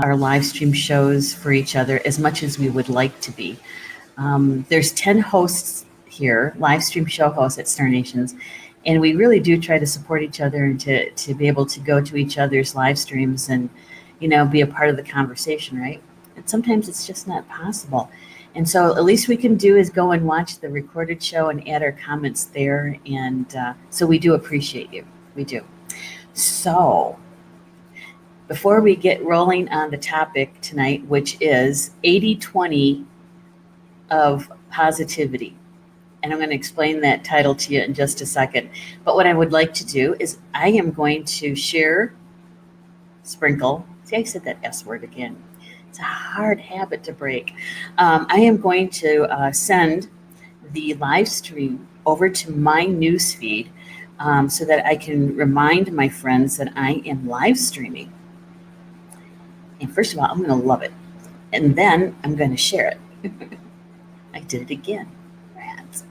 our live stream shows for each other as much as we would like to be. There's 10 hosts here, live stream show hosts at Star Nations, and we really do try to support each other and to be able to go to each other's live streams and, be a part of the conversation, right? And sometimes it's just not possible. And so at least we can do is go and watch the recorded show and add our comments there. And so we do appreciate you. We do. So before we get rolling on the topic tonight, which is 80-20 of positivity, and I'm going to explain that title to you in just a second. But what I would like to do is I am going to sprinkle. See, I said that S word again. It's a hard habit to break. I am going to send the live stream over to my news feed so that I can remind my friends that I am live streaming. And first of all, I'm going to love it. And then I'm going to share it. I did it again. Rats.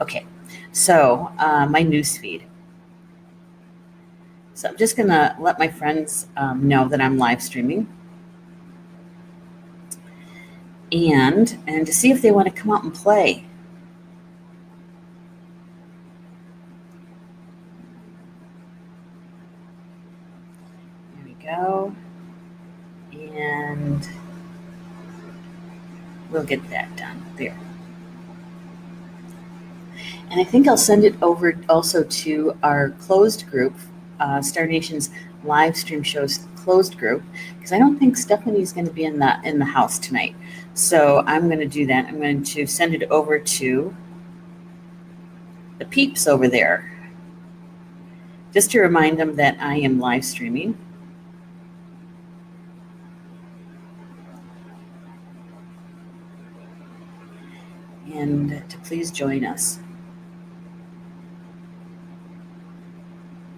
Okay, so my news feed. So I'm just going to let my friends know that I'm live streaming. And to see if they want to come out and play. There we go. And we'll get that done there. And I think I'll send it over also to our closed group, Star Nation's live stream shows closed group, because I don't think Stephanie's going to be in the house tonight. So I'm going to do that. I'm going to send it over to the peeps over there, just to remind them that I am live streaming. And to please join us.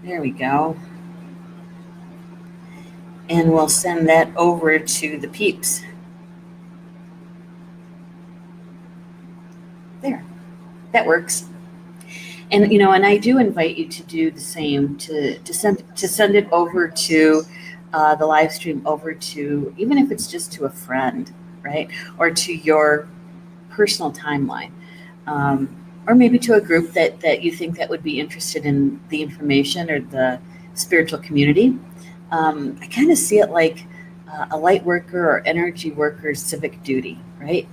There we go. And we'll send that over to the peeps. There, that works. And and I do invite you to do the same, to send it over to the live stream over to, even if it's just to a friend, right, or to your personal timeline, or maybe to a group that you think that would be interested in the information or the spiritual community. I kind of see it like a light worker or energy worker's civic duty, right?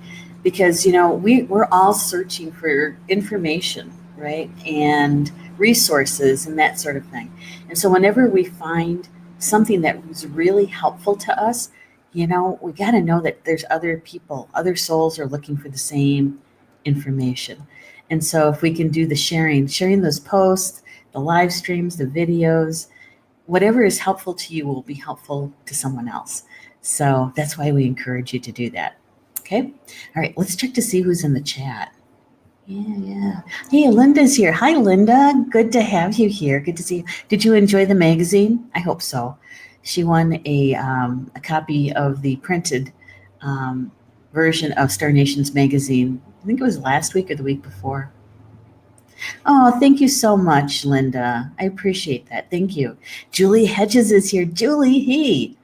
Because we're all searching for information, right, and resources and that sort of thing. And so whenever we find something that was really helpful to us, we got to know that there's other people, other souls are looking for the same information. And so if we can do the sharing those posts, the live streams, the videos, whatever is helpful to you will be helpful to someone else. So that's why we encourage you to do that. Okay. All right. Let's check to see who's in the chat. Yeah. Hey, Linda's here. Hi, Linda. Good to have you here. Good to see you. Did you enjoy the magazine? I hope so. She won a copy of the printed version of Star Nations magazine. I think it was last week or the week before. Oh, thank you so much, Linda. I appreciate that. Thank you. Julie Hedges is here. Julie, hey.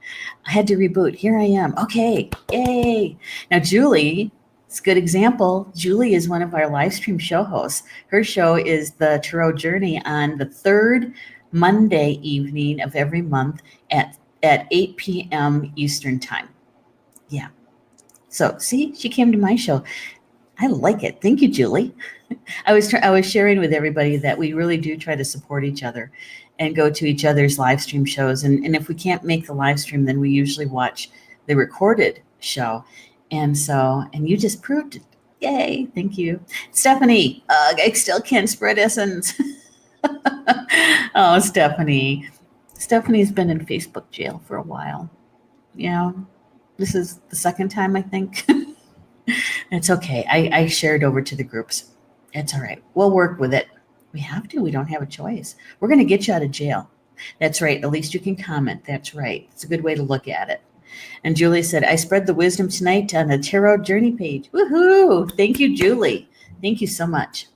I had to reboot. Here I am. Okay. Yay. Now, Julie, it's a good example. Julie is one of our live stream show hosts. Her show is the Tarot Journey on the third Monday evening of every month at 8 p.m. Eastern time. Yeah. So, see, she came to my show. I like it. Thank you, Julie. I was sharing with everybody that we really do try to support each other and go to each other's live stream shows. And if we can't make the live stream, then we usually watch the recorded show. And you just proved it. Yay. Thank you. Stephanie, I still can't spread essence. Oh, Stephanie. Stephanie's been in Facebook jail for a while. This is the second time, I think. It's okay. I shared over to the groups. It's all right. We'll work with it. We have to. We don't have a choice. We're going to get you out of jail. That's right. At least you can comment. That's right. It's a good way to look at it. And Julie said, I spread the wisdom tonight on the Tarot Journey page. Woohoo! Thank you, Julie. Thank you so much.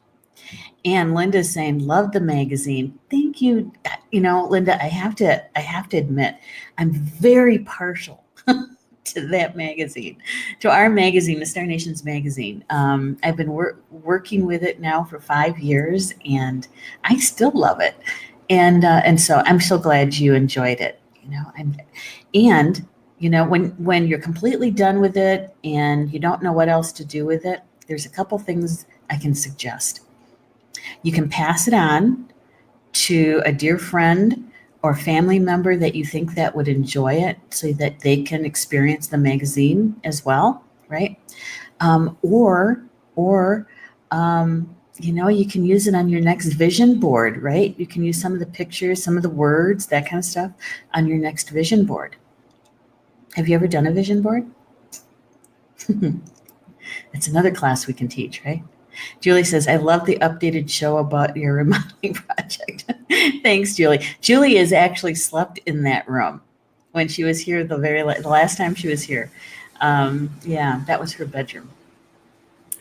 And Linda's saying, love the magazine. Thank you. Linda, I have to admit, I'm very partial to that magazine, to our magazine, the Star Nations magazine. I've been working with it now for 5 years, and I still love it. And so I'm so glad you enjoyed it. And when you're completely done with it and you don't know what else to do with it, there's a couple things I can suggest. You can pass it on to a dear friend or family member that you think that would enjoy it so that they can experience the magazine as well, right? Or you can use it on your next vision board, right? You can use some of the pictures, some of the words, that kind of stuff on your next vision board. Have you ever done a vision board? It's another class we can teach, right? Julie says, I love the updated show about your remodeling project. Thanks, Julie. Julie has actually slept in that room when she was here the last time she was here. Yeah, that was her bedroom.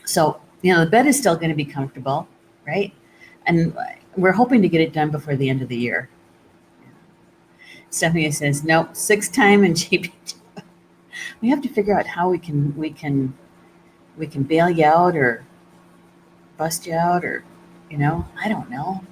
So, the bed is still going to be comfortable, right? And we're hoping to get it done before the end of the year. Stephanie says, nope, 6th time in JP. We have to figure out how we can bail you out or bust you out, or I don't know.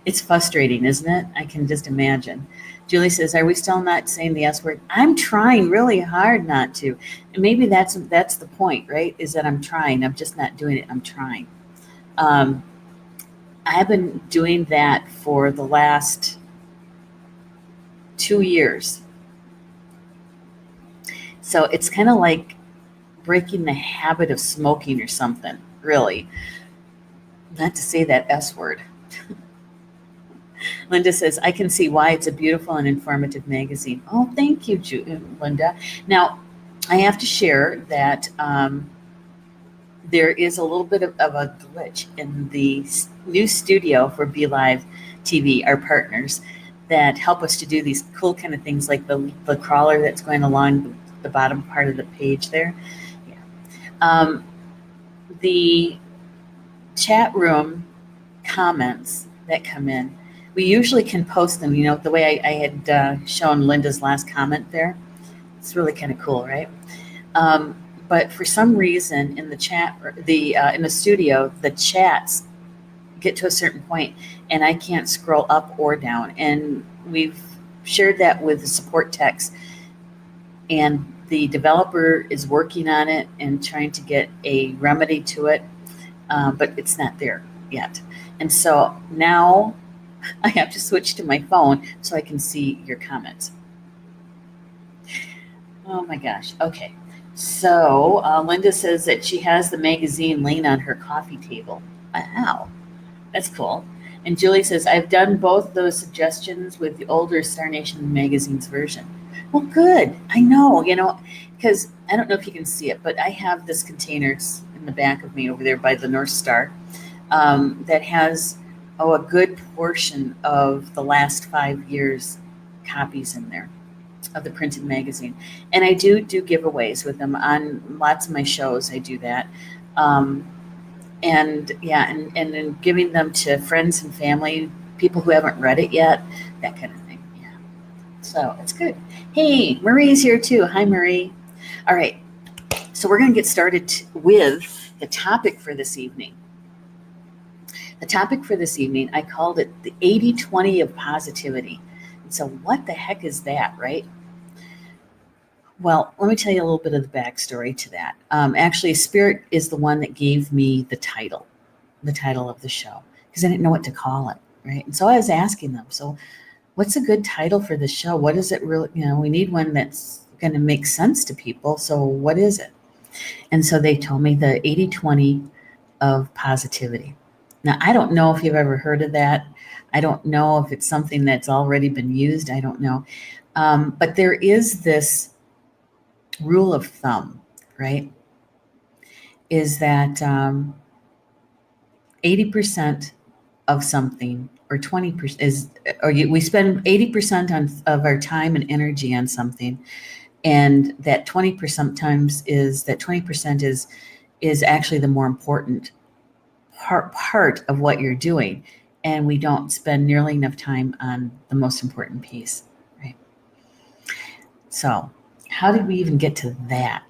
It's frustrating, isn't it? I can just imagine. Julie says, are we still not saying the S word? I'm trying really hard not to. And maybe that's the point, right? Is that I'm trying. I'm just not doing it. I'm trying. I've been doing that for the last 2 years. So it's kind of like breaking the habit of smoking or something, really. Not to say that S word. Linda says, I can see why it's a beautiful and informative magazine. Oh, thank you, Linda. Now, I have to share that there is a little bit of a glitch in the new studio for Be Live TV, our partners, that help us to do these cool kind of things like the crawler that's going along the bottom part of the page there. Yeah. The chat room comments that come in, we usually can post them, the way I had shown Linda's last comment there. It's really kind of cool, right? But for some reason in the chat, in the studio, the chats get to a certain point and I can't scroll up or down. And we've shared that with the support techs, and the developer is working on it and trying to get a remedy to it, but it's not there yet. And so now I have to switch to my phone so I can see your comments. Oh my gosh. Okay. So Linda says that she has the magazine laying on her coffee table. Wow. That's cool. And Julie says, I've done both those suggestions with the older Star Nation magazine's version. Well, good. I know, because I don't know if you can see it, but I have this container in the back of me over there by the North Star that has a good portion of the last 5 years copies in there of the printed magazine. And I do giveaways with them on lots of my shows. I do that. And then giving them to friends and family, people who haven't read it yet, that kind of thing. Yeah. So it's good. Hey, Marie's here too. Hi, Marie. All right. So we're going to get started with the topic for this evening. The topic for this evening, I called it the 80-20 of positivity. And so what the heck is that, right? Well, let me tell you a little bit of the backstory to that. Actually, Spirit is the one that gave me the title of the show, because I didn't know what to call it, right? And so I was asking them, so what's a good title for the show? What is it really, we need one that's going to make sense to people. So what is it? And so they told me the 80-20 of positivity. Now, I don't know if you've ever heard of that. I don't know if it's something that's already been used. I don't know. But there is this rule of thumb, right? Is that 80% of something, or 20% we spend 80% of our time and energy on something, and that 20% is actually the more important part of what you're doing, and we don't spend nearly enough time on the most important piece, right? So how did we even get to that?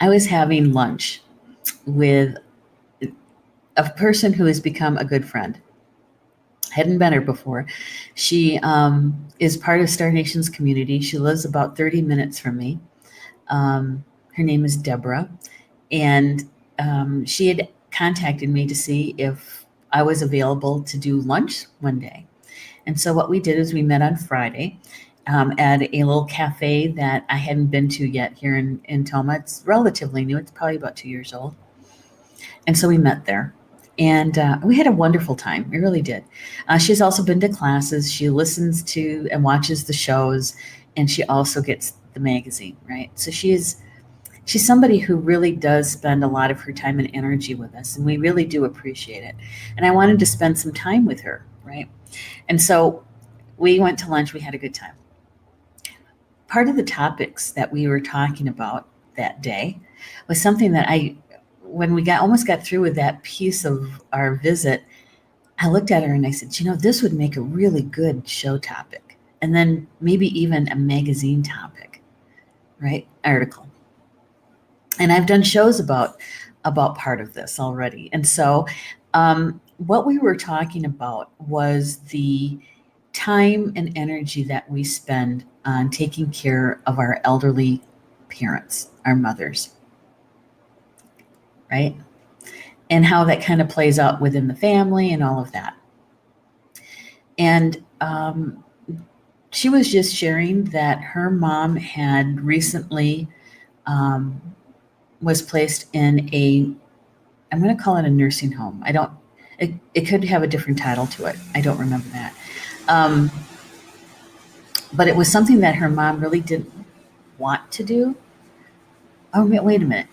I was having lunch with a person who has become a good friend. Hadn't met her before. She is part of Star Nation's community. She lives about 30 minutes from me. Her name is Deborah, and she had contacted me to see if I was available to do lunch one day. And so what we did is we met on Friday at a little cafe that I hadn't been to yet here in Toma. It's relatively new. It's probably about 2 years old. And so we met there. And we had a wonderful time. We really did. She's also been to classes. She listens to and watches the shows, and she also gets the magazine, right? So she's somebody who really does spend a lot of her time and energy with us, and we really do appreciate it. And I wanted to spend some time with her, right? And so we went to lunch. We had a good time. Part of the topics that we were talking about that day was something that when we almost got through with that piece of our visit, I looked at her and I said, this would make a really good show topic, and then maybe even a magazine topic, right? Article. And I've done shows about part of this already. And so what we were talking about was the time and energy that we spend on taking care of our elderly parents, our mothers, right? And how that kind of plays out within the family and all of that. And she was just sharing that her mom had recently was placed in I'm going to call it a nursing home. It could have a different title to it. I don't remember that. But it was something that her mom really didn't want to do. Oh, wait a minute.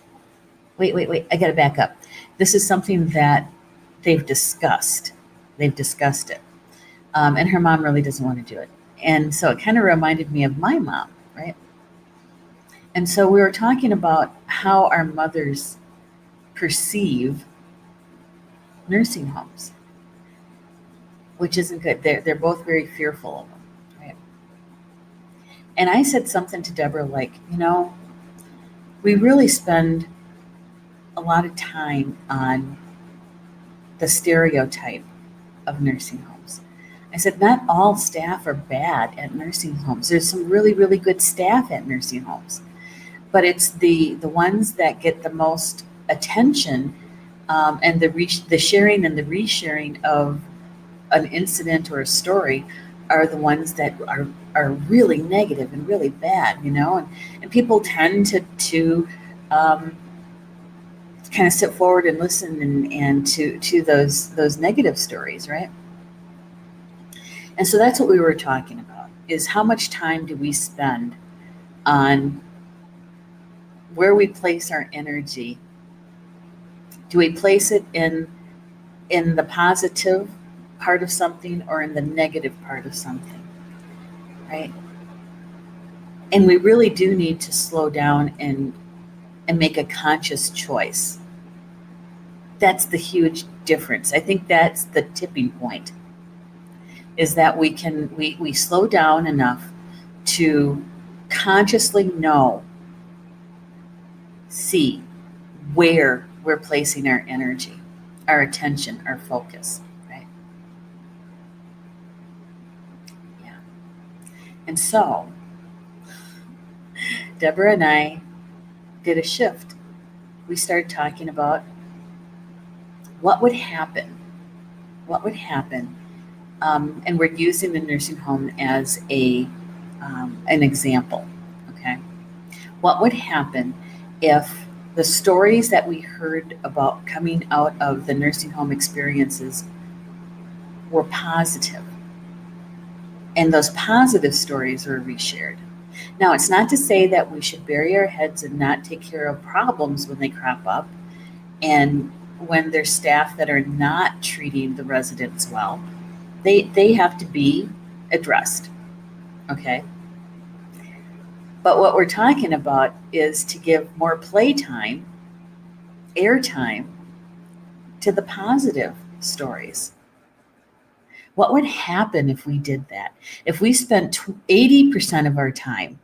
Wait. I got to back up. This is something that they've discussed. They've discussed it. And her mom really doesn't want to do it. And so it kind of reminded me of my mom, right? And so we were talking about how our mothers perceive nursing homes, which isn't good. They're both very fearful of them, right? And I said something to Deborah like, we really spend a lot of time on the stereotype of nursing homes. I said, not all staff are bad at nursing homes. There's some really, really good staff at nursing homes. But it's the ones that get the most attention and the sharing and the resharing of an incident or a story are the ones that are really negative and really bad, and people tend to kind of sit forward and listen and to those negative stories, right? And so that's what we were talking about, is how much time do we spend on where we place our energy. Do we place it in the positive part of something or in the negative part of something, right? And we really do need to slow down and make a conscious choice. That's the huge difference. I think that's the tipping point, is that we slow down enough to consciously see where we're placing our energy, our attention, our focus, right? Yeah. And so Deborah and I did a shift. We started talking about what would happen, and we're using the nursing home as an example, okay? What would happen if the stories that we heard about coming out of the nursing home experiences were positive, and those positive stories were reshared? Now, it's not to say that we should bury our heads and not take care of problems when they crop up, and when there's staff that are not treating the residents well, they have to be addressed, okay? But what we're talking about is to give more playtime, airtime, to the positive stories, What would happen if we did that? If we spent 80% of our time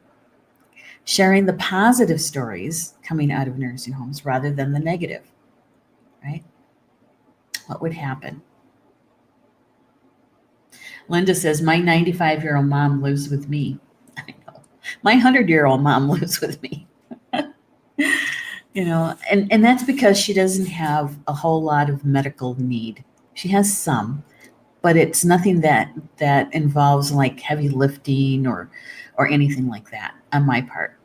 sharing the positive stories coming out of nursing homes rather than the negative, right? What would happen? Linda says, my 95-year-old mom lives with me. I know. My 100-year-old mom lives with me. And that's because she doesn't have a whole lot of medical need. She has some, but it's nothing that involves like heavy lifting or anything like that on my part.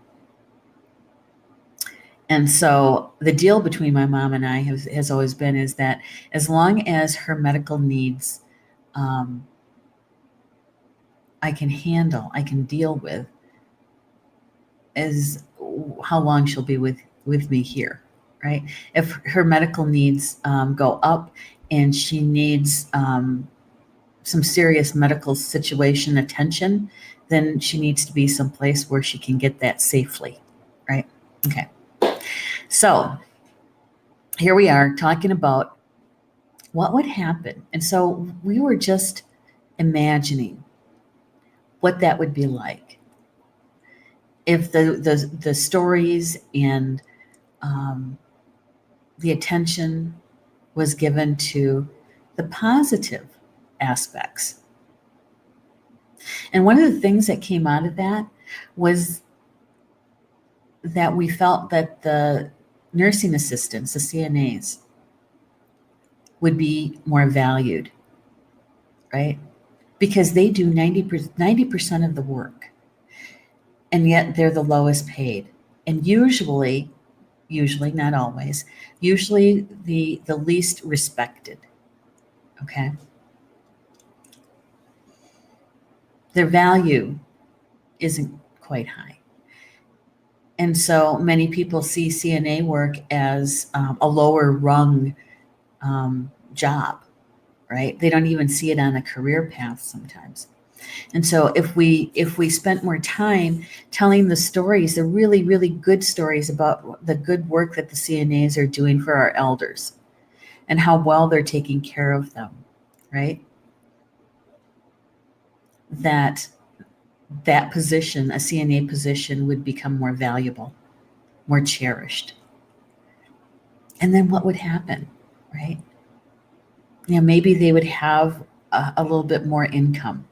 And so the deal between my mom and I has always been is that as long as her medical needs I can handle, I can deal with, is how long she'll be with me here, right? If her medical needs go up and she needs some serious medical situation attention, then she needs to be someplace where she can get that safely, right? Okay. So here we are talking about what would happen. And so we were just imagining what that would be like if the stories and the attention was given to the positive aspects. And one of the things that came out of that was that we felt that the nursing assistants, the CNAs, would be more valued, right? Because they do 90% of the work, and yet they're the lowest paid. And usually, not always, usually the least respected, okay? Their value isn't quite high. And so many people see CNA work as a lower rung job, right? They don't even see it on a career path sometimes. And so if we spent more time telling the stories, the really, really good stories about the good work that the CNAs are doing for our elders and how well they're taking care of them, right? That position, a CNA position, would become more valuable, more cherished. And then what would happen, right? Maybe they would have a little bit more income,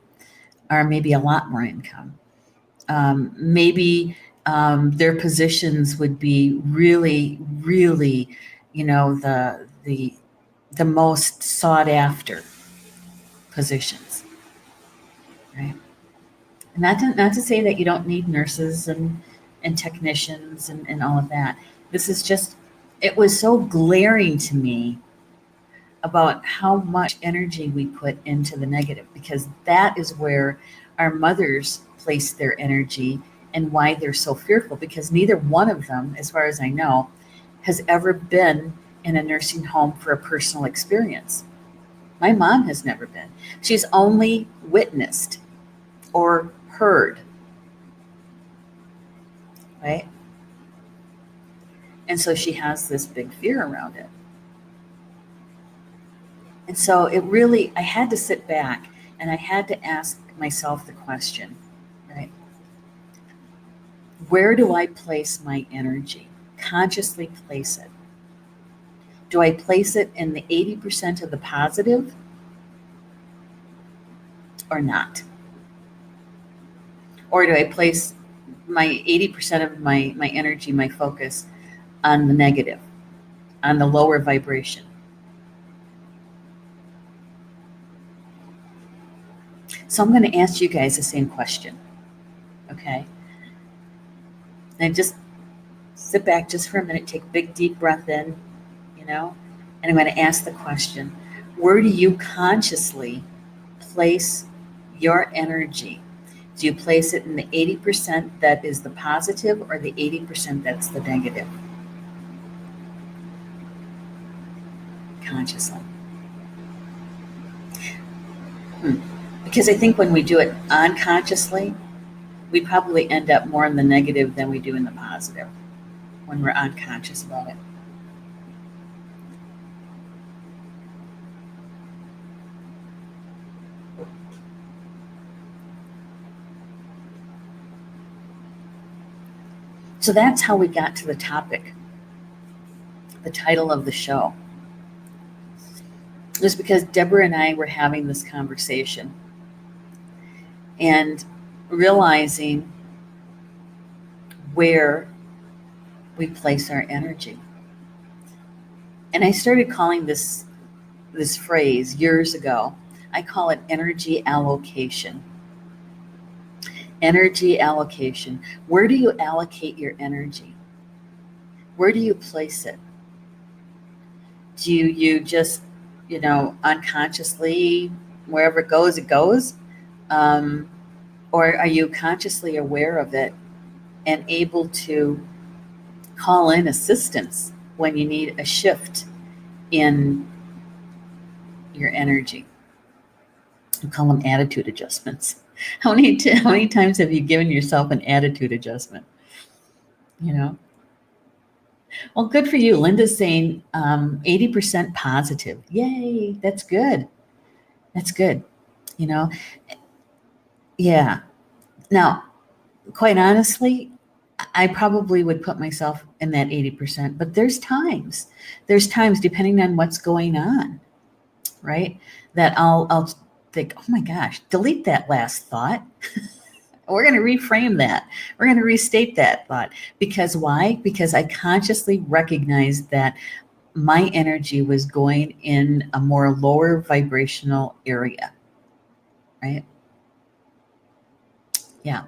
or maybe a lot more income. Maybe their positions would be really, really, the most sought after positions, right? And not to say that you don't need nurses and technicians and all of that. This is just, it was so glaring to me about how much energy we put into the negative, because that is where our mothers place their energy and why they're so fearful, because neither one of them, as far as I know, has ever been in a nursing home for a personal experience. My mom has never been. She's only witnessed or heard, right? And so she has this big fear around it. And so I had to sit back and I had to ask myself the question, right? Where do I place my energy? Consciously place it. Do I place it in the 80% of the positive or not? Or do I place my 80% of my energy, my focus on the negative, on the lower vibration? So I'm going to ask you guys the same question, okay? And just sit back just for a minute, take a big deep breath in, and I'm going to ask the question, where do you consciously place your energy? Do you place it in the 80% that is the positive or the 80% that's the negative? Consciously. Because I think when we do it unconsciously, we probably end up more in the negative than we do in the positive when we're unconscious about it. So that's how we got to the topic, the title of the show. It was because Deborah and I were having this conversation and realizing where we place our energy. And I started calling this phrase years ago. I call it energy allocation. Energy allocation. Where do you allocate your energy? Where do you place it? Do you just, unconsciously, wherever it goes? Or are you consciously aware of it and able to call in assistance when you need a shift in your energy? We call them attitude adjustments. How many times have you given yourself an attitude adjustment? Well, good for you. Linda's saying 80% positive. Yay, that's good. That's good. Yeah. Now, quite honestly, I probably would put myself in that 80%, but there's times depending on what's going on, right? That I'll think, oh my gosh, delete that last thought. We're going to reframe that. We're going to restate that thought. Because why? Because I consciously recognized that my energy was going in a more lower vibrational area, right? Yeah.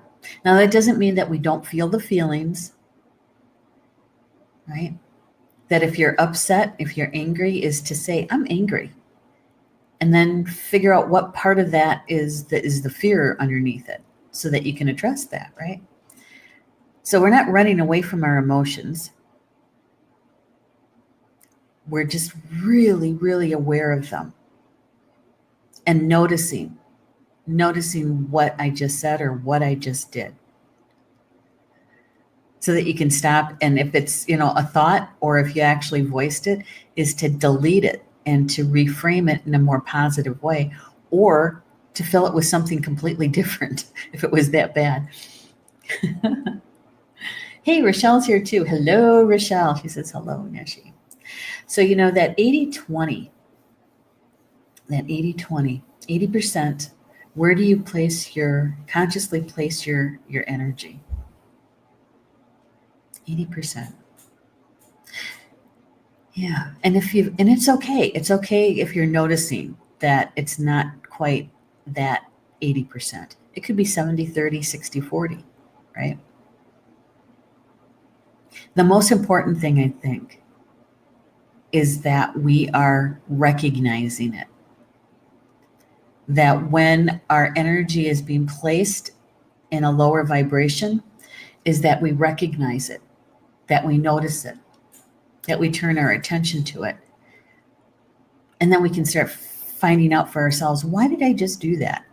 Now, that doesn't mean that we don't feel the feelings, right? That if you're upset, if you're angry, is to say, I'm angry. And then figure out what part of that is the fear underneath it so that you can address that, right? So we're not running away from our emotions. We're just really, really aware of them and noticing what I just said or what I just did, so that you can stop. And if it's, a thought, or if you actually voiced it, is to delete it and to reframe it in a more positive way, or to fill it with something completely different if it was that bad. Hey, Rochelle's here too. Hello, Rochelle. She says, hello, Neshi. So, that 80-20, 80%, where do you consciously place your energy? 80%. Yeah. And it's okay. It's okay if you're noticing that it's not quite that 80%. It could be 70-30, 60-40, right? The most important thing, I think, is that we are recognizing it. That when our energy is being placed in a lower vibration, is that we recognize it, that we notice it, that we turn our attention to it. And then we can start finding out for ourselves, why did I just do that?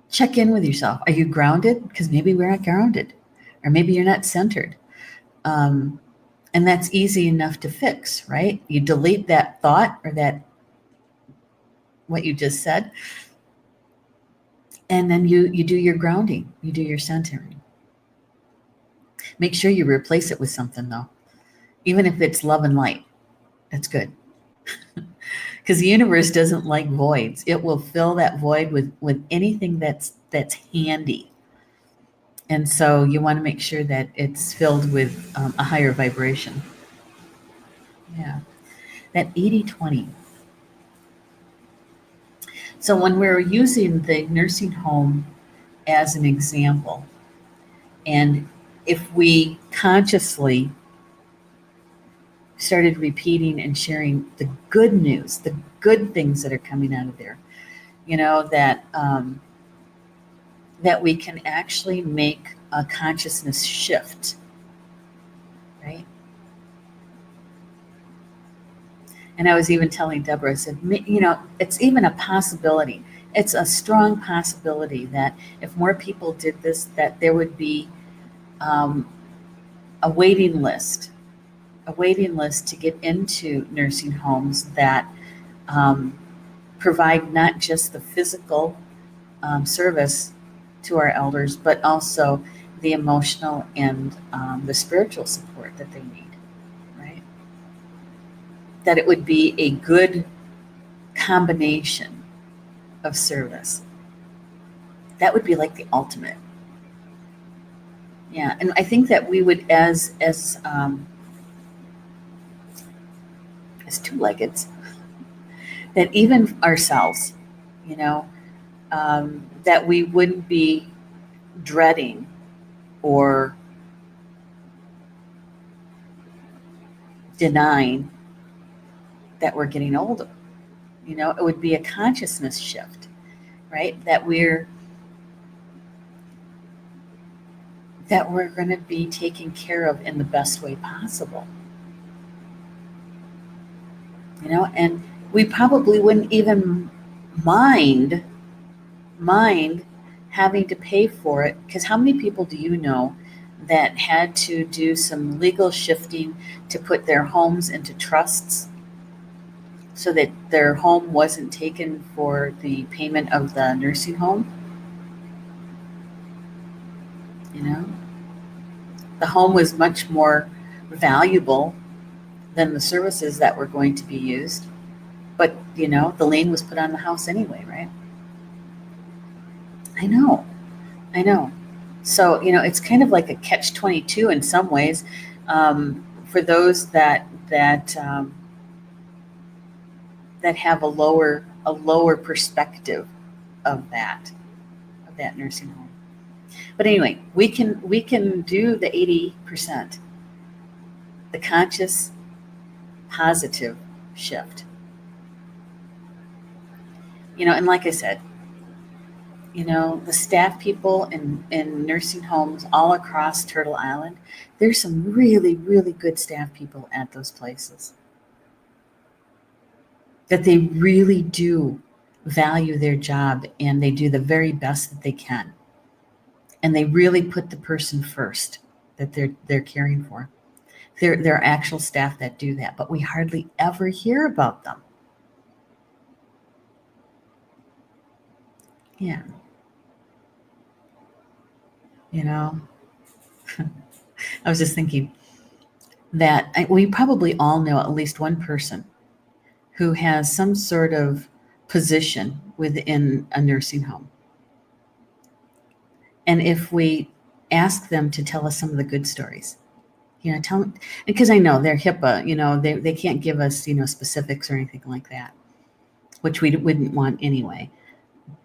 Check in with yourself. Are you grounded? Because maybe we're not grounded, or maybe you're not centered. And that's easy enough to fix, right? You delete that thought or what you just said, and then you do your grounding, you do your centering. Make sure you replace it with something, though, even if it's love and light. That's good. Because the universe doesn't like voids. It will fill that void with anything that's handy. And so you want to make sure that it's filled with a higher vibration. Yeah. That 80-20. So when we're using the nursing home as an example, and if we consciously started repeating and sharing the good news, the good things that are coming out of there, that we can actually make a consciousness shift, right? And I was even telling Deborah, I said, it's even a possibility. It's a strong possibility that if more people did this, that there would be a waiting list to get into nursing homes that um, provide not just the physical service to our elders, but also the emotional and the spiritual support that they need, right? That it would be a good combination of service. That would be like the ultimate. Yeah, and I think that we would, as two-leggeds, that even ourselves, you know, that we wouldn't be dreading or denying that we're getting older. You know, it would be a consciousness shift, right? That we're going to be taken care of in the best way possible. You know, and we probably wouldn't even mind mind having to pay for it, because how many people do you know that had to do some legal shifting to put their homes into trusts so that their home wasn't taken for the payment of the nursing home? You know, the home was much more valuable than the services that were going to be used, but you know, the lien was put on the house anyway, right? I know. I know. So, you know, it's kind of like a catch-22 in some ways, for those that have a lower perspective of that nursing home. But anyway, we can do the 80%, the conscious positive shift. You know, and like I said, you know, the staff people in nursing homes all across Turtle Island, there's some really, really good staff people at those places. That they really do value their job and they do the very best that they can. And they really put the person first that they're caring for. There are actual staff that do that, but we hardly ever hear about them. Yeah, you know, I was just thinking that we probably all know at least one person who has some sort of position within a nursing home. And if we ask them to tell us some of the good stories, you know, tell them, because I know they're HIPAA, you know, they can't give us, you know, specifics or anything like that, which we wouldn't want anyway.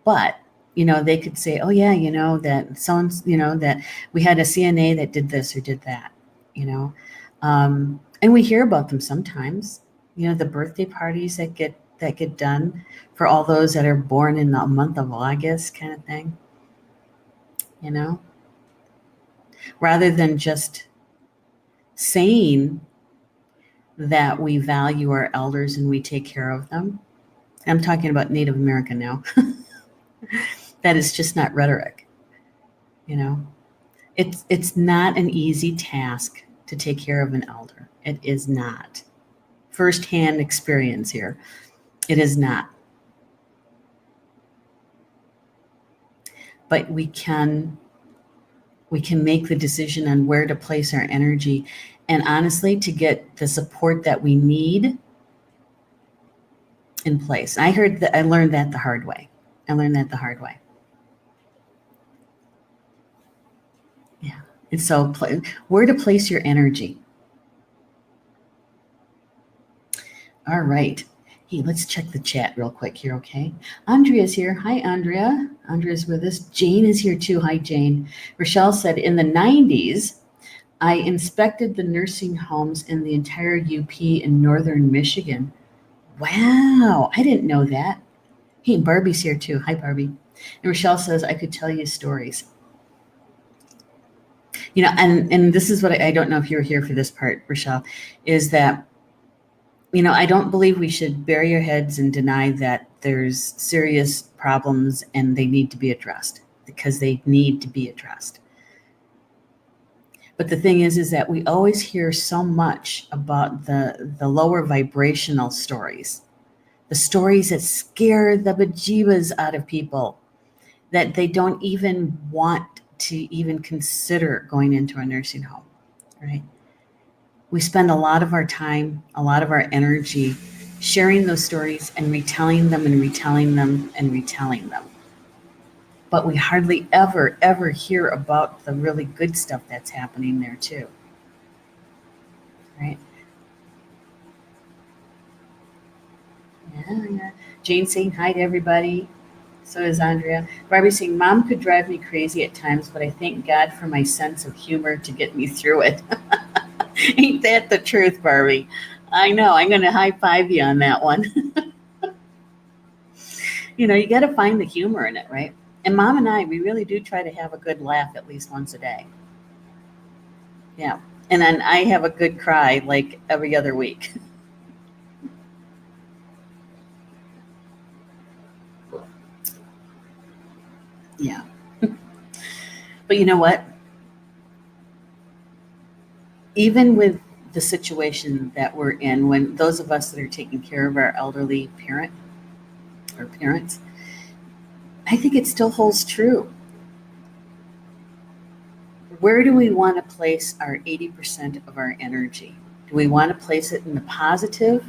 But, you know, they could say, oh, yeah, you know, that someone's, you know, that we had a CNA that did this or did that, you know. And we hear about them sometimes, you know, the birthday parties that get done for all those that are born in the month of August kind of thing, you know, rather than just saying that we value our elders and we take care of them. I'm talking about Native American now. That is just not rhetoric, you know. It's not an easy task to take care of an elder. It is not. Firsthand experience here. It is not. But we can make the decision on where to place our energy, and honestly, to get the support that we need in place. I learned that the hard way. Yeah. And so where to place your energy. All right. Hey, let's check the chat real quick here, okay? Andrea's here. Hi, Andrea. Andrea's with us. Jane is here too. Hi, Jane. Rochelle said, in the 90s, I inspected the nursing homes in the entire UP in northern Michigan. Wow, I didn't know that. Hey, Barbie's here too. Hi, Barbie. And Rochelle says, I could tell you stories. You know, and this is what I don't know if you were here for this part, Rochelle, is that, you know, I don't believe we should bury our heads and deny that there's serious problems and they need to be addressed, because they need to be addressed. But the thing is that we always hear so much about the lower vibrational stories, The stories that scare the bejeebas out of people, that they don't even want to even consider going into a nursing home, right? We spend a lot of our time, a lot of our energy sharing those stories and retelling them and retelling them and retelling them. But we hardly ever hear about the really good stuff that's happening there too, right? Yeah. Jane saying hi to everybody. So is Andrea. Barbie saying, Mom could drive me crazy at times, but I thank God for my sense of humor to get me through it. Ain't that the truth, Barbie? I know. I'm going to high five you on that one. You got to find the humor in it, right? And Mom and I, we really do try to have a good laugh at least once a day. Yeah. And then I have a good cry like every other week. Yeah. But you know what? Even with the situation that we're in, when those of us that are taking care of our elderly parent or parents, I think it still holds true. Where do we want to place our 80% of our energy? Do we want to place it in the positive,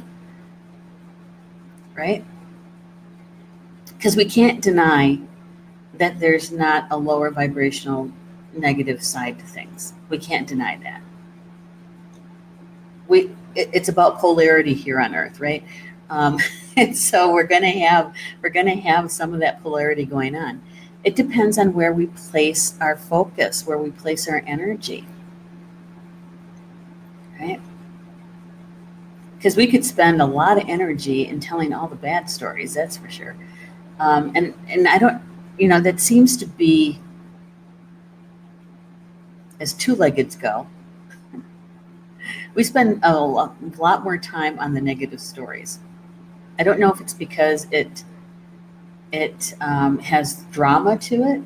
right? Because we can't deny that there's not a lower vibrational negative side to things. We can't deny that. It's about polarity here on Earth, right? And so we're gonna have some of that polarity going on. It depends on where we place our focus, where we place our energy, right? Because we could spend a lot of energy in telling all the bad stories, that's for sure. And I don't, that seems to be, as two-leggeds go, we spend a lot more time on the negative stories. I don't know if it's because it has drama to it,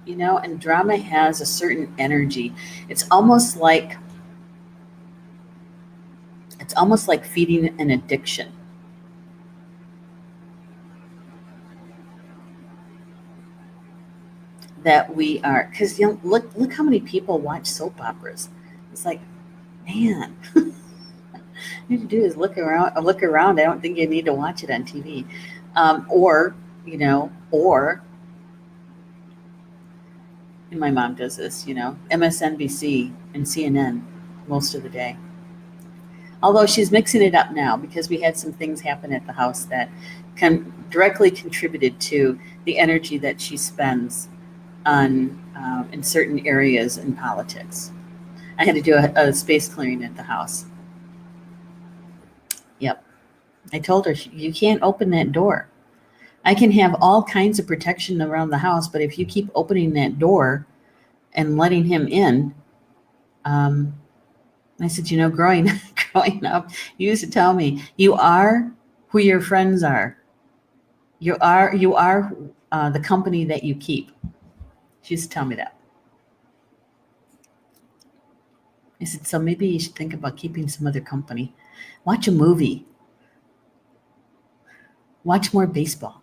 and drama has a certain energy. It's almost like feeding an addiction. That we are, because look how many people watch soap operas. It's like, man, you need to do is look around. I don't think you need to watch it on TV, or and my mom does this, MSNBC and CNN most of the day. Although she's mixing it up now because we had some things happen at the house that directly contributed to the energy that she spends on in certain areas in politics. I had to do a space clearing at the house. Yep. I told her, you can't open that door. I can have all kinds of protection around the house, but if you keep opening that door and letting him in, I said, growing up, you used to tell me, you are who your friends are. You are the company that you keep. She used to tell me that. I said, so maybe you should think about keeping some other company. Watch a movie. Watch more baseball.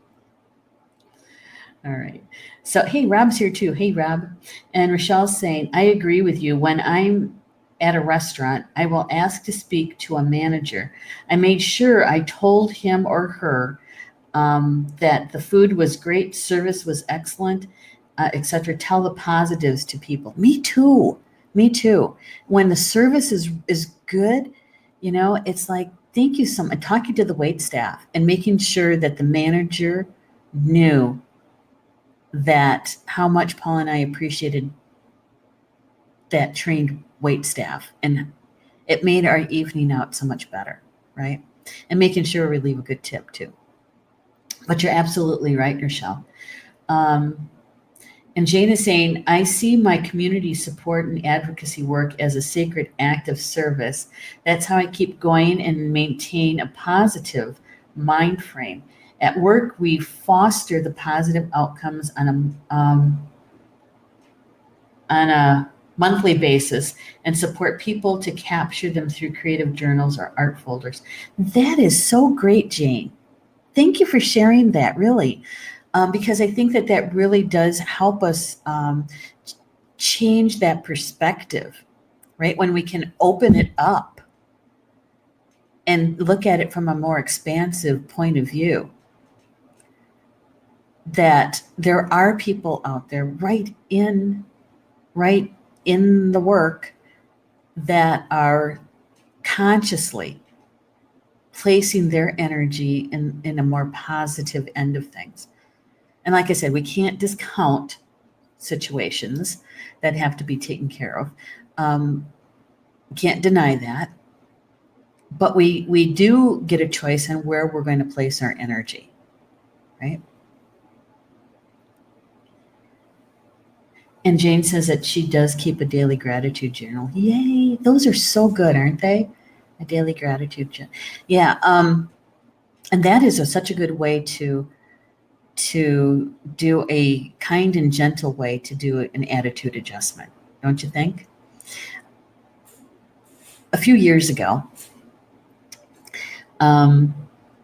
All right. So, hey, Rob's here too. Hey, Rob. And Rochelle's saying, I agree with you. When I'm at a restaurant, I will ask to speak to a manager. I made sure I told him or her that the food was great, service was excellent, etc. Tell the positives to people. Me too. When the service is good, it's like, thank you so much. Talking to the wait staff and making sure that the manager knew that how much Paul and I appreciated that trained wait staff, and it made our evening out so much better, right? And making sure we leave a good tip too. But you're absolutely right, Rochelle. And Jane is saying, I see my community support and advocacy work as a sacred act of service. That's how I keep going and maintain a positive mind frame. At work, we foster the positive outcomes on a monthly basis and support people to capture them through creative journals or art folders. That is so great, Jane. thank you for sharing that, really, because I think that that really does help us change that perspective, right? When we can open it up and look at it from a more expansive point of view, that there are people out there right in the work that are consciously placing their energy in a more positive end of things. And like I said, we can't discount situations that have to be taken care of. Can't deny that. But we do get a choice on where we're going to place our energy, right? And Jane says that she does keep a daily gratitude journal. Yay! Those are so good, aren't they? A daily gratitude journal. Yeah. And that is such a good way to do a kind and gentle way to do an attitude adjustment, don't you think? A few years ago,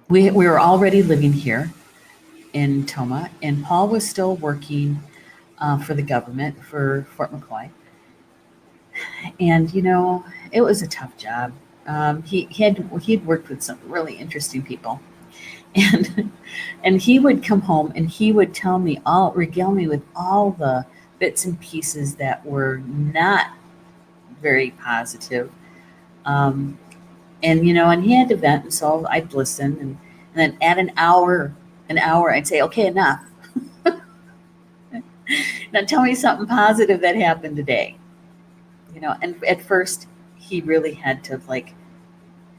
we were already living here in Toma, and Paul was still working for the government for Fort McCoy. And it was a tough job. He'd worked with some really interesting people, and he would come home and he would regale me with all the bits and pieces that were not very positive. And he had to vent, and so I'd listen, and then at an hour, I'd say, okay, enough. Now tell me something positive that happened today. And at first he really had to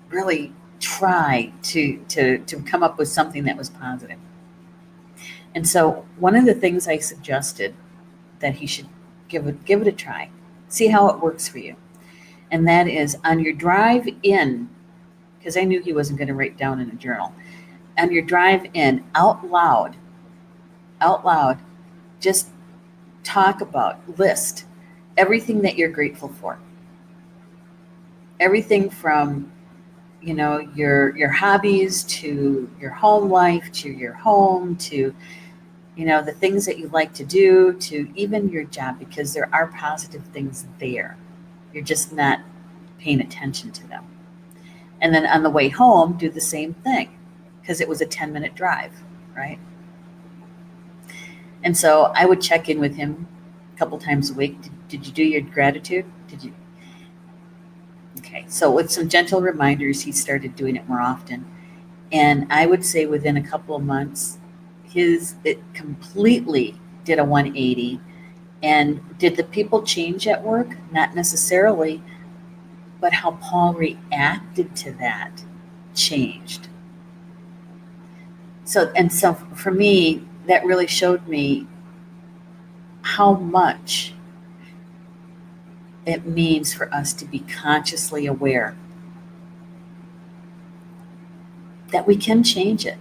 really try to come up with something that was positive. And so one of the things I suggested that he should give it a try, see how it works for you. And that is on your drive in, because I knew he wasn't going to write down in a journal. On your drive in, out loud, just list everything that you're grateful for. Everything from, your hobbies to your home life, to your home, to, the things that you like to do, to even your job, because there are positive things there. You're just not paying attention to them. And then on the way home, do the same thing, because it was a 10-minute drive, right? And so I would check in with him a couple times a week. Did you do your gratitude? Did you? Okay, so with some gentle reminders, he started doing it more often. And I would say within a couple of months, it completely did a 180. And did the people change at work? Not necessarily, but how Paul reacted to that changed. So for me, that really showed me how much it means for us to be consciously aware that we can change it.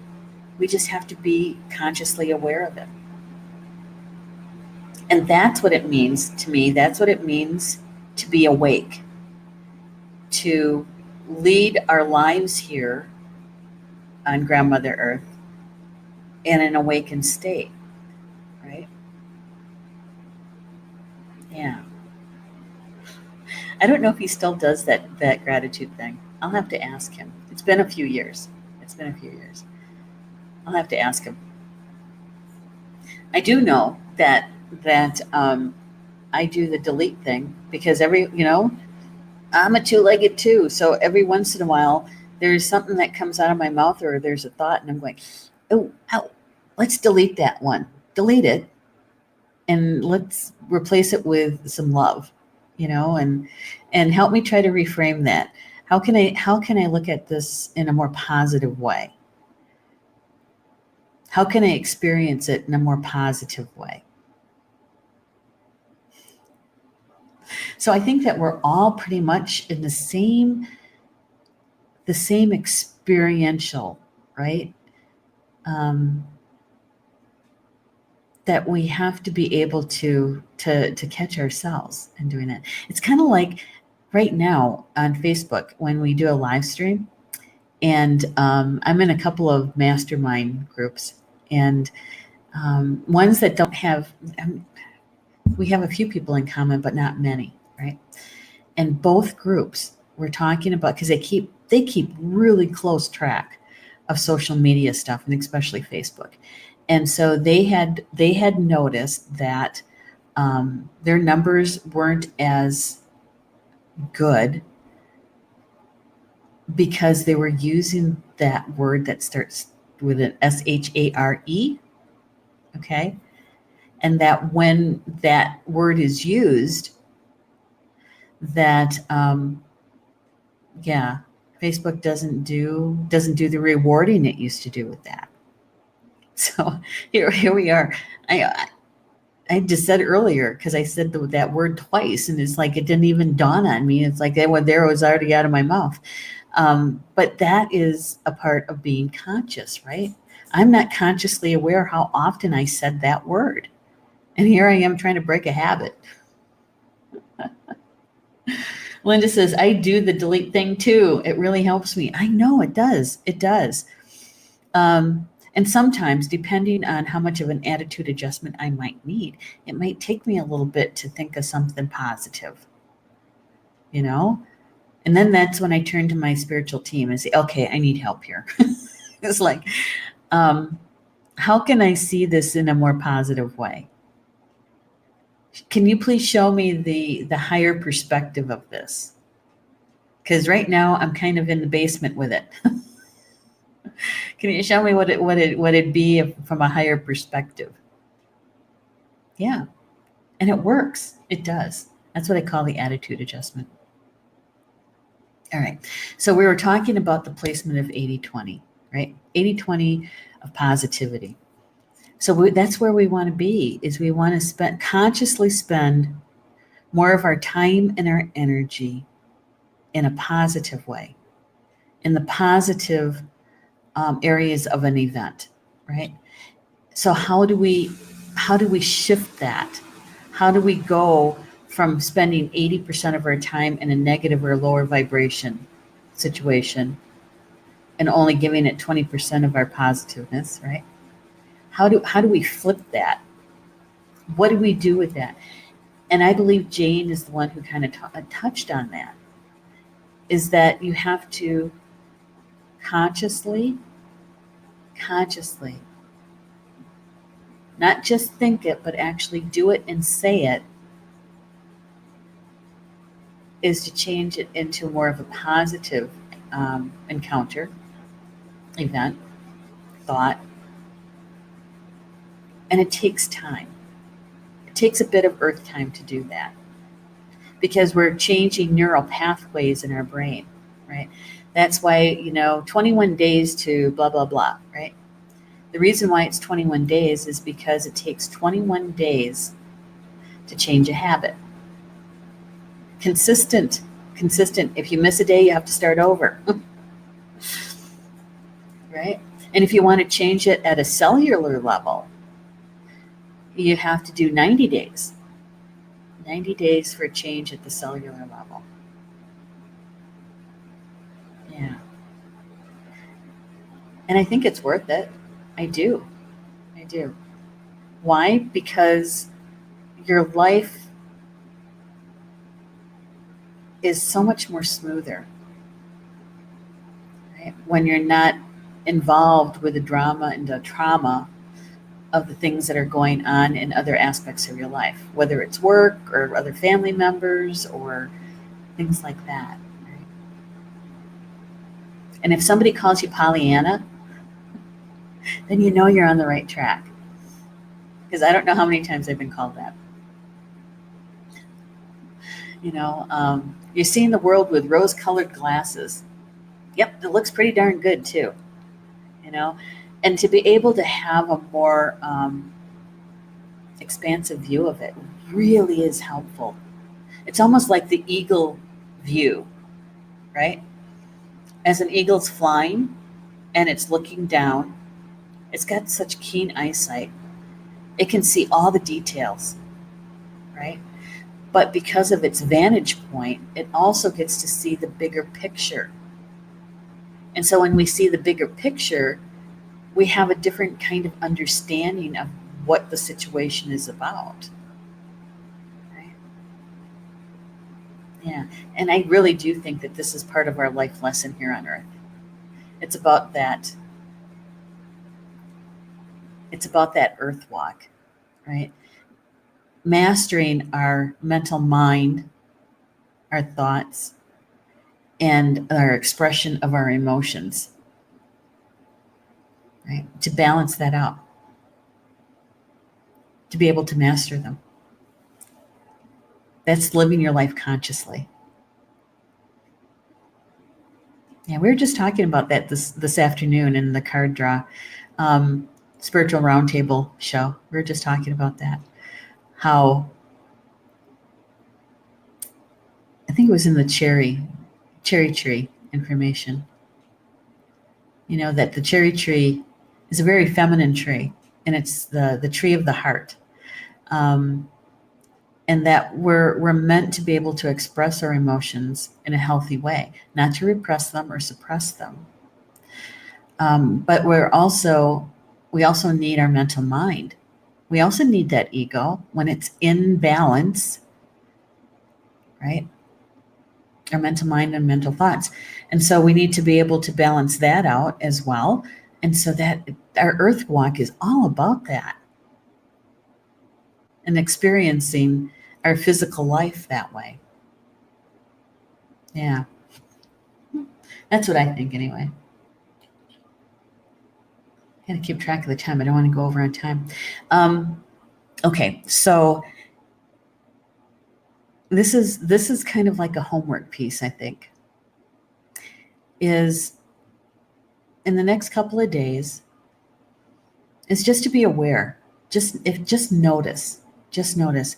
We just have to be consciously aware of it. And that's what it means to me. That's what it means to be awake, to lead our lives here on Grandmother Earth in an awakened state, right? Yeah. I don't know if he still does that gratitude thing. I'll have to ask him. It's been a few years. I'll have to ask him. I do know that I do the delete thing, because I'm a two-legged too. So every once in a while, there's something that comes out of my mouth, or there's a thought, and I'm going, oh, let's delete that one. Delete it, and let's replace it with some love, and help me try to reframe that. How can I look at this in a more positive way? How can I experience it in a more positive way? So I think that we're all pretty much in the same experiential, right? That we have to be able to catch ourselves in doing it. It's kind of like right now on Facebook when we do a live stream, And I'm in a couple of mastermind groups, and ones that don't have, we have a few people in common, but not many, right? And both groups were talking about, because they keep really close track of social media stuff, and especially Facebook. And so they had noticed that their numbers weren't as good because they were using that word that starts with an SHARE, okay? And that when that word is used, that yeah, Facebook doesn't do the rewarding it used to do with that. So here we are. I just said earlier, because I said that word twice, and it's like it didn't even dawn on me. It's like that one there was already out of my mouth. But that is a part of being conscious, right? I'm not consciously aware how often I said that word. And here I am trying to break a habit. Linda says, I do the delete thing too. It really helps me. I know it does. It does. And sometimes, depending on how much of an attitude adjustment I might need, it might take me a little bit to think of something positive, you know? And then that's when I turn to my spiritual team and say, okay, I need help here. It's like, how can I see this in a more positive way? Can you please show me the higher perspective of this? Because right now I'm kind of in the basement with it. Can you show me what it'd be from a higher perspective? Yeah, and it works. It does. That's what I call the attitude adjustment. All right. So we were talking about the placement of 80-20, right? 80-20 of positivity. So that's where we want to be, is we want to consciously spend more of our time and our energy in a positive way, in the positive areas of an event, right? So how do we shift that? How do we go from spending 80% of our time in a negative or lower vibration situation and only giving it 20% of our positiveness, right? How do we flip that? What do we do with that? And I believe Jane is the one who kind of touched on that, is that you have to consciously, not just think it, but actually do it and say it, is to change it into more of a positive encounter, event, thought. And it takes time. It takes a bit of earth time to do that, because we're changing neural pathways in our brain, right? That's why, 21 days to blah, blah, blah, right? The reason why it's 21 days is because it takes 21 days to change a habit. Consistent. If you miss a day, you have to start over, right? And if you want to change it at a cellular level, you have to do 90 days. 90 days for a change at the cellular level. Yeah. And I think it's worth it. I do. Why? Because your life is so much more smoother, right? When you're not involved with the drama and the trauma of the things that are going on in other aspects of your life, whether it's work or other family members or things like that. Right? And if somebody calls you Pollyanna, then you know you're on the right track. Because I don't know how many times I've been called that. You're seeing the world with rose-colored glasses. Yep, it looks pretty darn good too. And to be able to have a more expansive view of it really is helpful. It's almost like the eagle view, right? As an eagle's flying and it's looking down, it's got such keen eyesight. It can see all the details, right? But because of its vantage point, it also gets to see the bigger picture. And so when we see the bigger picture, we have a different kind of understanding of what the situation is about. Right? Yeah. And I really do think that this is part of our life lesson here on earth. It's about that. It's about that earth walk, right? Mastering our mental mind, our thoughts, and our expression of our emotions, right? To balance that out, to be able to master them. That's living your life consciously. Yeah, we were just talking about that this afternoon in the card draw, spiritual roundtable show. We were just talking about that. How I think it was in the cherry tree information. You know that the cherry tree is a very feminine tree, and it's the tree of the heart. Um, and that we're meant to be able to express our emotions in a healthy way, not to repress them or suppress them. But we also need our mental mind. We also need that ego when it's in balance, right? Our mental mind and mental thoughts. And so we need to be able to balance that out as well. And so that our earth walk is all about that and experiencing our physical life that way. Yeah. That's what I think anyway. I got to keep track of the time. I don't want to go over on time. Okay, so this is kind of like a homework piece, I think. Is in the next couple of days is just to be aware. Just notice. Just notice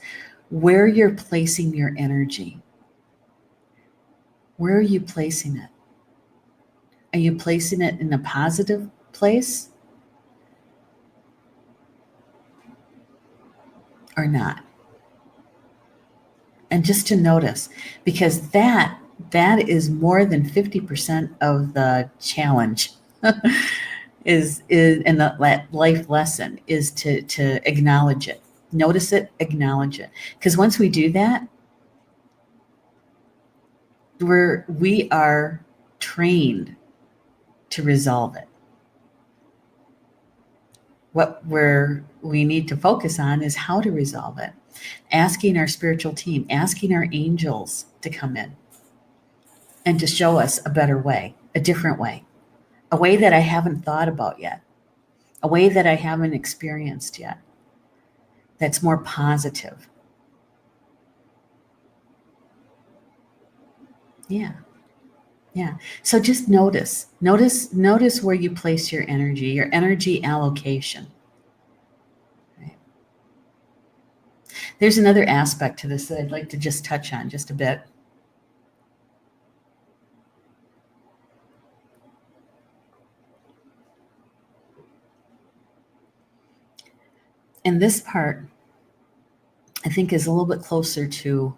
where you're placing your energy. Where are you placing it? Are you placing it in a positive place or not? And just to notice, because that is more than 50% of the challenge is and the life lesson is to acknowledge it. Notice it, acknowledge it. Because once we do that, we are trained to resolve it. What we need to focus on is how to resolve it. Asking our spiritual team, asking our angels to come in and to show us a better way, a different way, a way that I haven't thought about yet, a way that I haven't experienced yet, that's more positive. Yeah. Yeah. So just notice where you place your energy allocation. Right? There's another aspect to this that I'd like to just touch on just a bit. And this part, I think, is a little bit closer to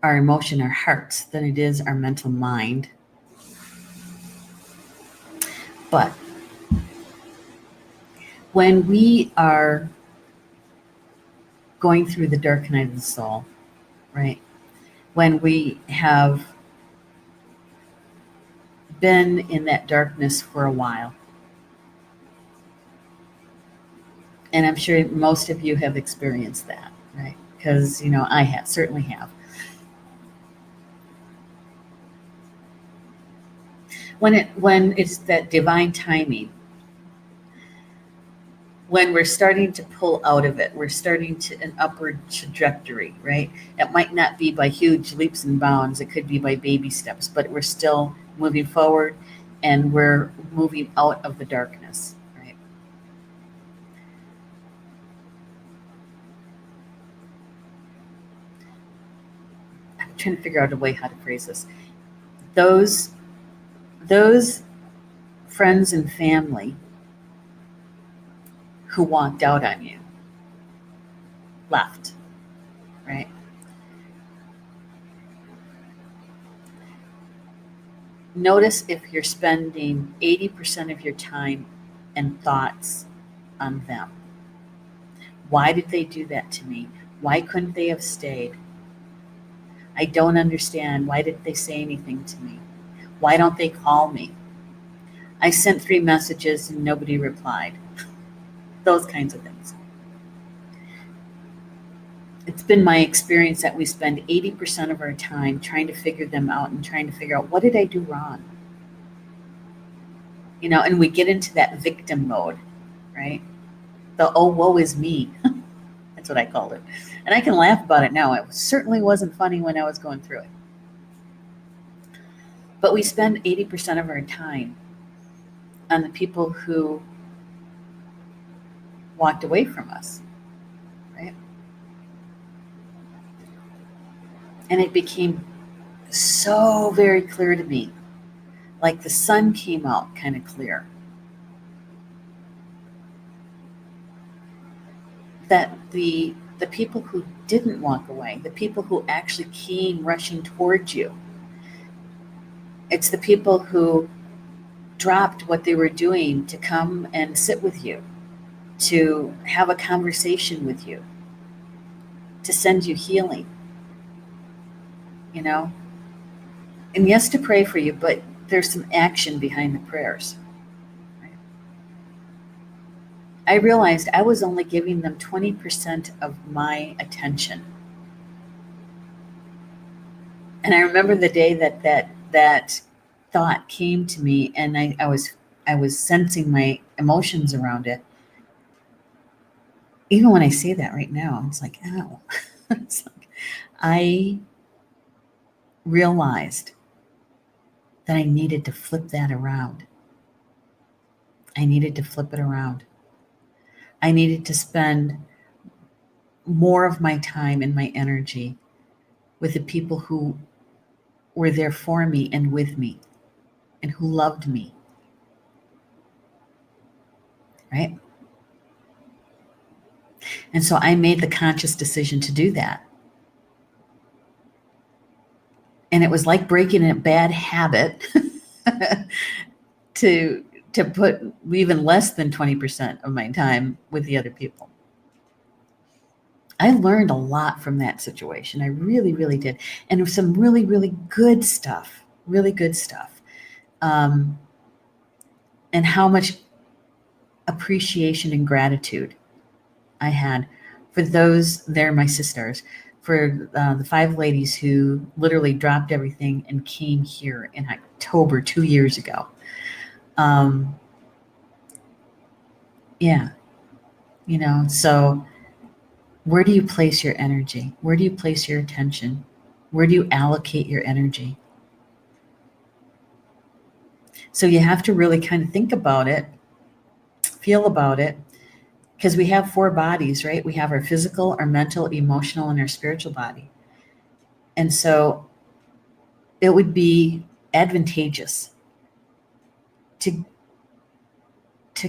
our emotion, our hearts, than it is our mental mind. But when we are going through the dark night of the soul, right? When we have been in that darkness for a while, and I'm sure most of you have experienced that, right? Because, I certainly have. When it's that divine timing, when we're starting to pull out of it, we're starting to an upward trajectory, right? It might not be by huge leaps and bounds, it could be by baby steps, but we're still moving forward and we're moving out of the darkness, right? I'm trying to figure out a way how to phrase this. Those friends and family who walked out on you left, right? Notice if you're spending 80% of your time and thoughts on them. Why did they do that to me? Why couldn't they have stayed? I don't understand. Why didn't they say anything to me? Why don't they call me? I sent 3 messages and nobody replied. Those kinds of things. It's been my experience that we spend 80% of our time trying to figure them out and trying to figure out, what did I do wrong? And we get into that victim mode, right? The, oh, woe is me. That's what I called it. And I can laugh about it now. It certainly wasn't funny when I was going through it. But we spend 80% of our time on the people who walked away from us, right? And it became so very clear to me, like the sun came out kind of clear, that the people who didn't walk away, the people who actually came rushing towards you, it's the people who dropped what they were doing to come and sit with you, to have a conversation with you, to send you healing, And yes, to pray for you, but there's some action behind the prayers. Right? I realized I was only giving them 20% of my attention. And I remember the day that thought came to me, and I was sensing my emotions around it. Even when I say that right now, it's like, ow. It's like, I realized that I needed to flip that around. I needed to flip it around. I needed to spend more of my time and my energy with the people who were there for me and with me and who loved me. Right? And so I made the conscious decision to do that. And it was like breaking a bad habit to put even less than 20% of my time with the other people. I learned a lot from that situation. I really, really did. And there was some really, really good stuff. And how much appreciation and gratitude I had for those, they're my sisters, for the 5 ladies who literally dropped everything and came here in October 2 years ago. So where do you place your energy? Where do you place your attention? Where do you allocate your energy? So you have to really kind of think about it, feel about it, because we have 4 bodies, right? We have our physical, our mental, emotional, and our spiritual body. And so it would be advantageous to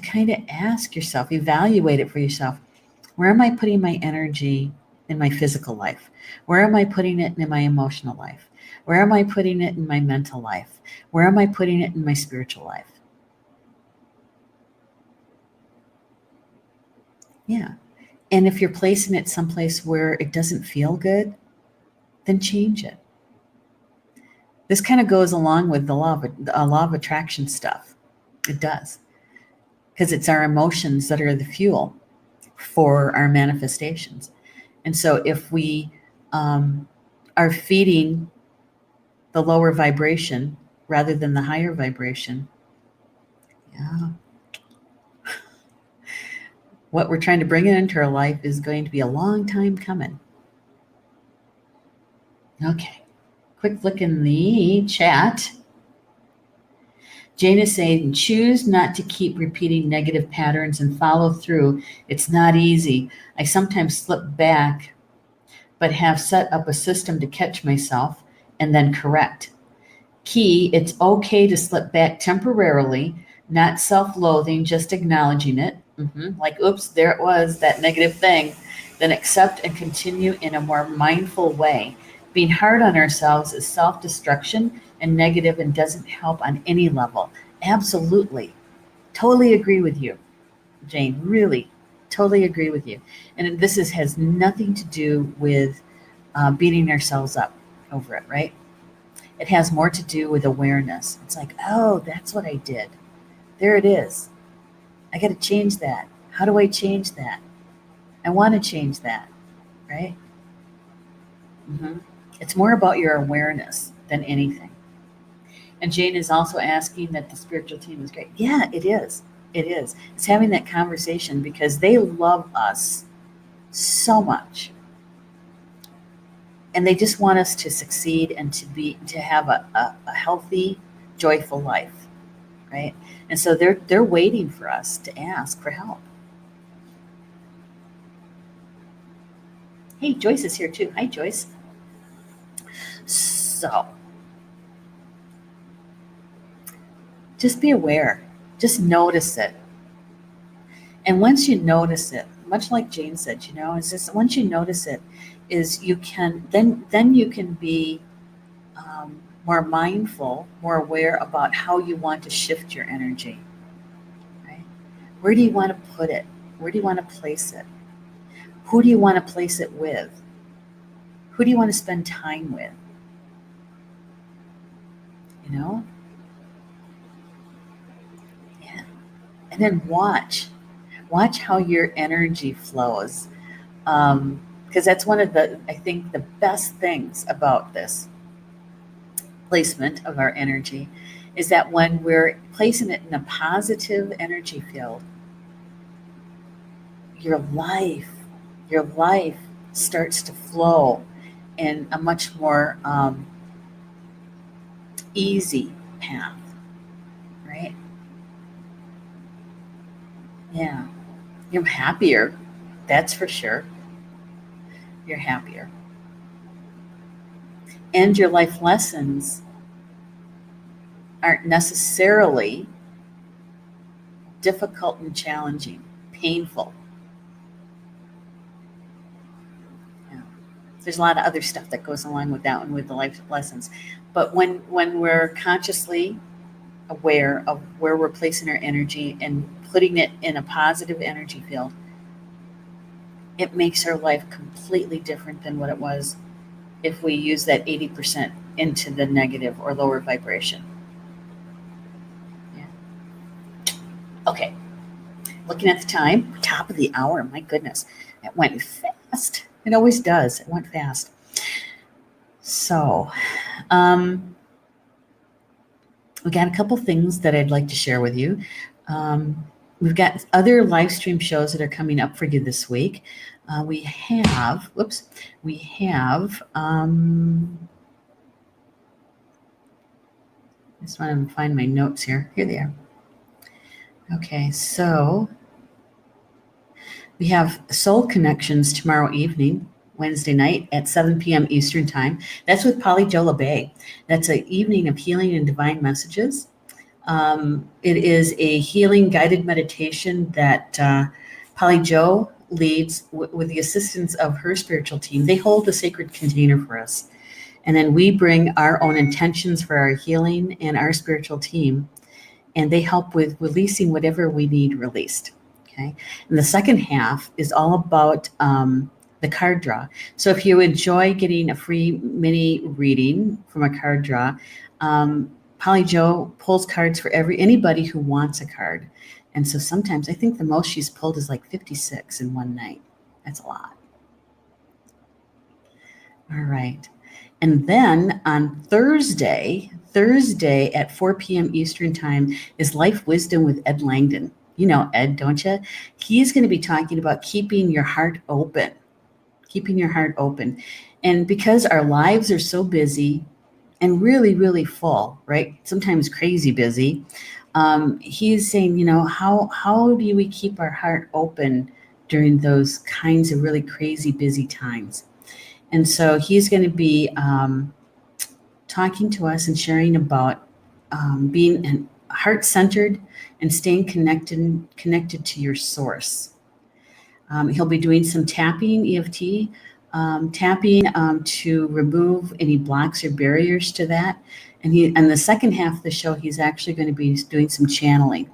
kind of ask yourself, evaluate it for yourself. Where am I putting my energy in my physical life? Where am I putting it in my emotional life? Where am I putting it in my mental life? Where am I putting it in my spiritual life? Yeah. And if you're placing it someplace where it doesn't feel good, then change it. This kind of goes along with the law of attraction stuff. It does. Because it's our emotions that are the fuel for our manifestations. And so if we are feeding the lower vibration rather than the higher vibration, what we're trying to bring into our life is going to be a long time coming. Okay, quick look in the chat. Jane is saying, choose not to keep repeating negative patterns and follow through. It's not easy. I sometimes slip back, but have set up a system to catch myself and then correct. Key, it's okay to slip back temporarily, not self-loathing, just acknowledging it. Like, oops, there it was, that negative thing. Then accept and continue in a more mindful way. Being hard on ourselves is self-destruction and negative and doesn't help on any level. Absolutely. Totally agree with you, Jane. Really, totally agree with you. And has nothing to do with beating ourselves up over it, right? It has more to do with awareness. It's like, oh, that's what I did. There it is. I got to change that. How do I change that? I want to change that, right? hmm It's more about your awareness than anything. And Jane is also asking that the spiritual team is great. Yeah, it is. It is. It's having that conversation because they love us so much. And they just want us to succeed and to have a healthy, joyful life, right? And so they're waiting for us to ask for help. Hey, Joyce is here too. Hi, Joyce. So just be aware. Just notice it. And once you notice it, much like Jane said, it's just once you notice it, is you can then you can be more mindful, more aware about how you want to shift your energy. Right? Where do you want to put it? Where do you want to place it? Who do you want to place it with? Who do you want to spend time with? Yeah. And then watch how your energy flows. Because that's one of I think the best things about this placement of our energy is that when we're placing it in a positive energy field, your life starts to flow in a much more easy path, right? Yeah. You're happier, that's for sure. You're happier. And your life lessons aren't necessarily difficult and challenging, painful. Yeah. There's a lot of other stuff that goes along with that one with the life lessons. But when we're consciously aware of where we're placing our energy and putting it in a positive energy field, it makes our life completely different than what it was if we use that 80% into the negative or lower vibration. Yeah. Okay. Looking at the time, top of the hour. My goodness, it went fast. It always does. It went fast. So, we got a couple things that I'd like to share with you. We've got other live stream shows that are coming up for you this week. We have, I just want to find my notes here. Here they are. Okay, so we have Soul Connections tomorrow evening, Wednesday night at 7 p.m. Eastern Time. That's with Polly Jo LeBay. That's an evening of healing and divine messages. It is a healing guided meditation that Polly Jo leads with the assistance of her spiritual team. They hold the sacred container for us. And then we bring our own intentions for our healing and our spiritual team. And they help with releasing whatever we need released. Okay. And the second half is all about the card draw. So if you enjoy getting a free mini reading from a card draw, Polly Jo pulls cards for anybody who wants a card. And so sometimes I think the most she's pulled is like 56 in one night. That's a lot. All right. And then on Thursday at 4 p.m. Eastern Time is Life Wisdom with Ed Langdon. You know Ed, don't you? He's going to be talking about keeping your heart open. Keeping your heart open. And because our lives are so busy and really, really full, right? Sometimes crazy busy. He's saying, how do we keep our heart open during those kinds of really crazy, busy times? And so he's going to be talking to us and sharing about being heart-centered and staying connected to your source. He'll be doing some tapping, EFT, tapping to remove any blocks or barriers to that. And the second half of the show, he's actually going to be doing some channeling.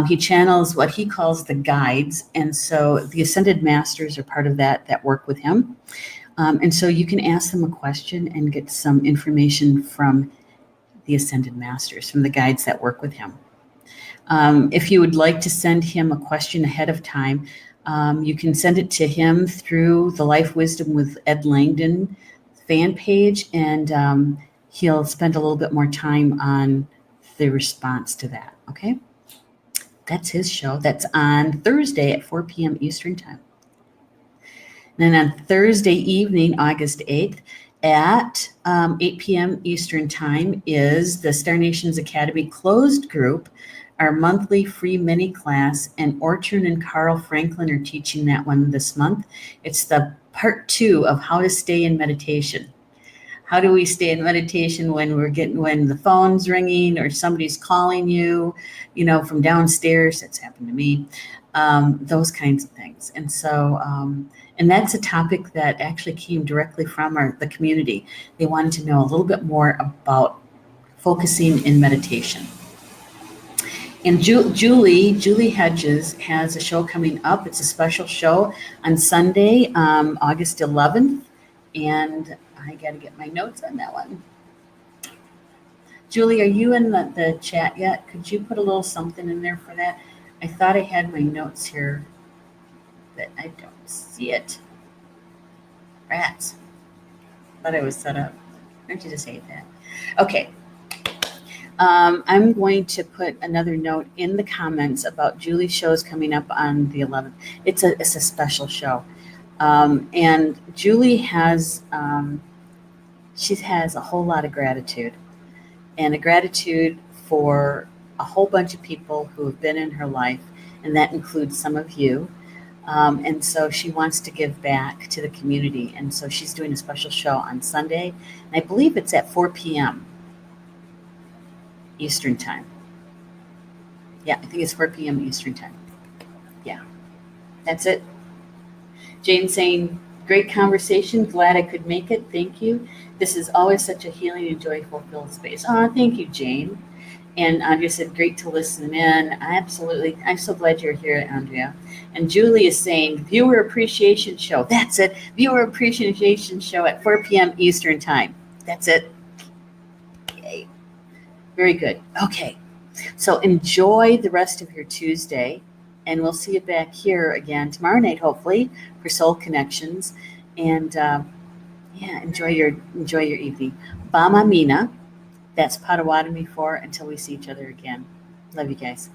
He channels what he calls the guides, and so the Ascended Masters are part of that work with him. And so you can ask them a question and get some information from the Ascended Masters, from the guides that work with him. If you would like to send him a question ahead of time, you can send it to him through the Life Wisdom with Ed Langdon fan page, and he'll spend a little bit more time on the response to that, okay? That's his show. That's on Thursday at 4 p.m. Eastern Time. And then on Thursday evening, August 8th, at 8 p.m. Eastern Time is the Star Nations Academy closed group, our monthly free mini class, and Orchard and Carl Franklin are teaching that one this month. It's the part 2 of how to stay in meditation. How do we stay in meditation when the phone's ringing or somebody's calling you, from downstairs? That's happened to me. Those kinds of things. And so, and that's a topic that actually came directly from the community. They wanted to know a little bit more about focusing in meditation. And Julie Hedges has a show coming up. It's a special show on Sunday, August 11th. And I got to get my notes on that one. Julie, are you in the chat yet? Could you put a little something in there for that? I thought I had my notes here, but I don't see it. Rats. Thought I was set up. Aren't you just hate that? Okay. I'm going to put another note in the comments about Julie's shows coming up on the 11th. It's a special show. And Julie has, she has a whole lot of gratitude, and a gratitude for a whole bunch of people who have been in her life, and that includes some of you. And so she wants to give back to the community. And so she's doing a special show on Sunday, and I believe it's at 4 p.m. Eastern Time. Yeah, I think it's 4 p.m. Eastern Time. Yeah, that's it. Jane saying, great conversation. Glad I could make it. Thank you. This is always such a healing and joyful filled space. Oh, thank you, Jane. And Andrea said, great to listen in. Absolutely. I'm so glad you're here, Andrea. And Julie is saying, viewer appreciation show. That's it. Viewer appreciation show at 4 p.m. Eastern Time. That's it. Yay. Very good. Okay. So enjoy the rest of your Tuesday. And we'll see you back here again tomorrow night, hopefully, for Soul Connections. And enjoy your evening. Bama Mina. That's Potawatomi for until we see each other again. Love you guys.